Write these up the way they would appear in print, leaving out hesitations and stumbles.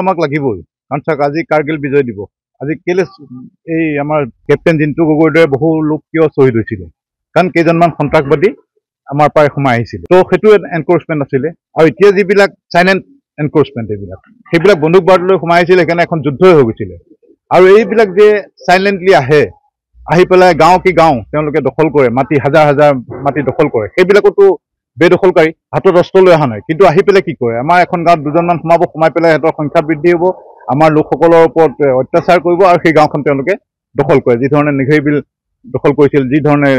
আমাক লাগিবই কাৰণ চাওক আজি কাৰ্গিল বিজয় দিৱস আজি কেলে এই আমাৰ কেপ্টেইন জিন্তু গগৈৰ দৰে বহু লোক কিয় শ্বহীদ হৈছিলে কাৰণ কেইজনমান সন্ত্ৰাসবাদী আমাৰ পৰা সোমাই আহিছিল তো সেইটো এনক্ৰোচমেণ্ট আছিলে আৰু এতিয়া যিবিলাক চাইলেণ্ট এনক্ৰোচমেণ্ট সেইবিলাক বন্দুক বাৰুদ লৈ সোমাই আহিছিল সেইকাৰণে এখন যুদ্ধই হৈ গৈছিলে আৰু এইবিলাক যে চাইলেণ্টলি আহি পেলাই গাঁও কি গাঁও তেওঁলোকে দখল কৰে মাটি হাজাৰ হাজাৰ মাটি দখল কৰে সেইবিলাকতো বেদখলকাৰী হাতত অস্ত্ৰ লৈ অহা নাই কিন্তু আহি পেলাই কি কৰে আমাৰ এখন গাঁৱত দুজনমান সোমাই পেলাই সিহঁতৰ সংখ্যা বৃদ্ধি হ'ব আমাৰ লোকসকলৰ ওপৰত অত্যাচাৰ কৰিব আৰু সেই গাঁওখন তেওঁলোকে দখল কৰে যি ধৰণে নিঘেৰি বিল দখল কৰিছিল যি ধৰণে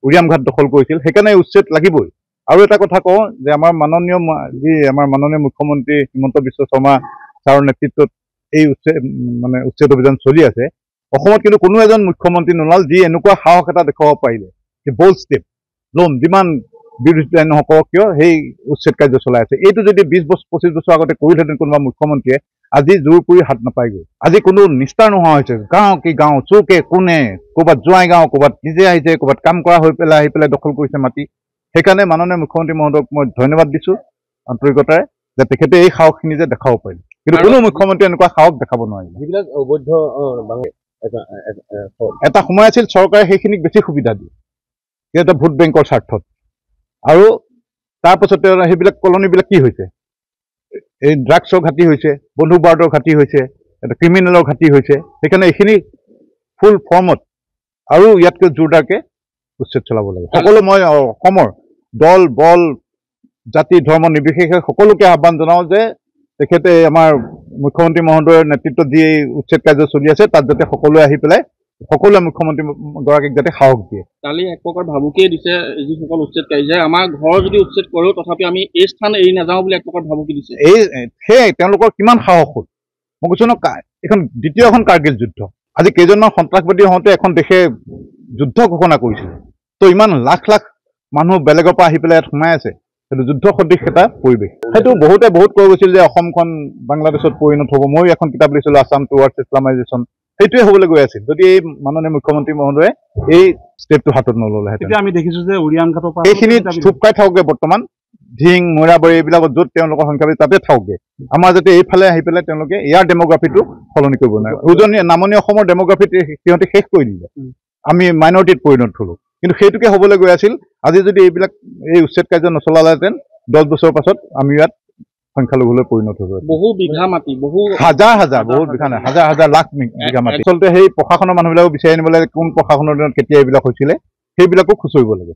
উৰিয়াম ঘাট দখল কৰিছিল সেইকাৰণে উচ্ছেদ লাগিবই আৰু এটা কথা কওঁ যে আমাৰ মাননীয় মুখ্যমন্ত্ৰী হিমন্ত বিশ্ব শৰ্মা ছাৰৰ নেতৃত্বত এই উচ্ছেদ অভিযান চলি আছে অসমত কিন্তু কোনো এজন মুখ্যমন্ত্ৰী নোলাল যি এনেকুৱা সাহস এটা দেখুৱাব পাৰিলে যে বল্ড ষ্টেপ ল'ম যিমান বিৰোধিতা নকৰক কিয় সেই উচ্ছেদ কাৰ্য চলাই আছে এইটো যদি 20-25 বছৰ আগতে কৰিলেহেঁতেন কোনোবা মুখ্যমন্ত্ৰীয়ে আজি জোৰ কৰি হাত নাপায়গৈ আজি কোনো নিষ্ঠাৰ নোহোৱা হৈছে গাঁও কি গাঁও চৌকে কোনে ক'ৰবাত জোৱাই গাঁও ক'ৰবাত নিজে আহিছে ক'ৰবাত কাম কৰা হৈ পেলাই আহি পেলাই দখল কৰিছে মাটি সেইকাৰণে মাননীয় মুখ্যমন্ত্ৰী মহোদয়ক মই ধন্যবাদ দিছোঁ আন্তৰিকতাৰে যে তেখেতে এই সাহসখিনি যে দেখাব পাৰিলে কিন্তু কোনো মুখ্যমন্ত্ৰীয়ে এনেকুৱা সাহস দেখাব নোৱাৰিলে যিবিলাক অবৈধ এটা সময় আছিল চৰকাৰে সেইখিনিক বেছি সুবিধা দিয়ে এটা ভোট বেংকৰ স্বাৰ্থত আৰু তাৰপাছতে সেইবিলাক কলনীবিলাক কি হৈছে এই ড্ৰাগছৰ ঘাটি হৈছে বন্দুক বাৰুদৰ ঘাটি হৈছে এটা ক্ৰিমিনেলৰ ঘাটি হৈছে সেইকাৰণে এইখিনি ফুল ফৰ্মত আৰু ইয়াতকৈ জোৰদাৰকৈ উচ্ছেদ চলাব লাগে সকলো মই অসমৰ দল বল জাতি ধৰ্ম নিৰ্বিশেষে সকলোকে আহ্বান জনাওঁ যে তেখেতে আমাৰ মুখ্যমন্ত্ৰী মহোদয়ৰ নেতৃত্বত যি উচ্ছেদ কাৰ্য চলি আছে তাত যাতে সকলোৱে আহি পেলাই সকলোৱে মুখ্যমন্ত্ৰী গৰাকীক যাতে সাহস দিয়ে কালি এক প্ৰকাৰ ভাবুকিয়ে দিছে যিসকল উচ্ছেদকাৰী যে আমাৰ ঘৰ যদি উচ্ছেদ কৰোঁ তথাপি আমি এই স্থান এৰি নাযাওঁ বুলি এক প্ৰকাৰ ভাবুকি দিছে সেয়াই তেওঁলোকৰ কিমান সাহস হ'ল মই কৈছোঁ ন এখন দ্বিতীয় এখন কাৰ্গিল যুদ্ধ আজি কেইজনমান সন্ত্ৰাসবাদী হওঁতে এখন দেশে যুদ্ধ ঘোষণা কৰিছিলে তো ইমান লাখ লাখ মানুহ বেলেগৰ পৰা আহি পেলাই ইয়াত সোমাই আছে সেইটো যুদ্ধ সদৃশ এটা পৰিৱেশ সেইটো বহুতে বহুত কৈ গৈছিল যে অসমখন বাংলাদেশত পৰিণত হ'ব ময়ো এখন কিতাপ লিখিছিলোঁ আছাম টুৱাৰ্ডছ ইছলামাইজেশ্যন সেইটোৱে হ'বলৈ গৈ আছিল যদি এই মাননীয় মুখ্যমন্ত্ৰী মহোদয়ে এই ষ্টেপটো হাতত নল'লেহেঁতেন আমি দেখিছোঁ যে উৰিয়াম ঘাটৰ পৰা সেইখিনি থুপ খাই থাকোগৈ বৰ্তমান ধিং মৈৰাবাৰী এইবিলাকত য'ত তেওঁলোকৰ সংখ্যা বেছি তাতে থাকোগৈ আমাৰ যাতে এইফালে আহি পেলাই তেওঁলোকে ইয়াৰ ডেম'গ্ৰাফিটো সলনি কৰিব নোৱাৰে উজনি নামনি অসমৰ ডেম'গ্ৰাফিত সিহঁতে শেষ কৰি দিলে আমি মাইনৰিটিত পৰিণত হ'লোঁ কিন্তু সেইটোকে হ'বলৈ গৈ আছিল আজি যদি এই উচ্ছেদ কাৰ্য নচলালেহেঁতেন 10 বছৰৰ পাছত আমি ইয়াত সংখ্যালঘুলৈ পৰিণত হ'ব বহু বিঘা মাটি হাজাৰ হাজাৰ বহুত বিঘা নাই হাজাৰ হাজাৰ লাখ বিঘা মাটি আচলতে সেই প্ৰশাসনৰ মানুহবিলাকো বিচাৰি আনিব লাগে কোন প্ৰশাসনৰ দিনত কেতিয়া এইবিলাক হৈছিলে সেইবিলাকো খুচৰিব লাগে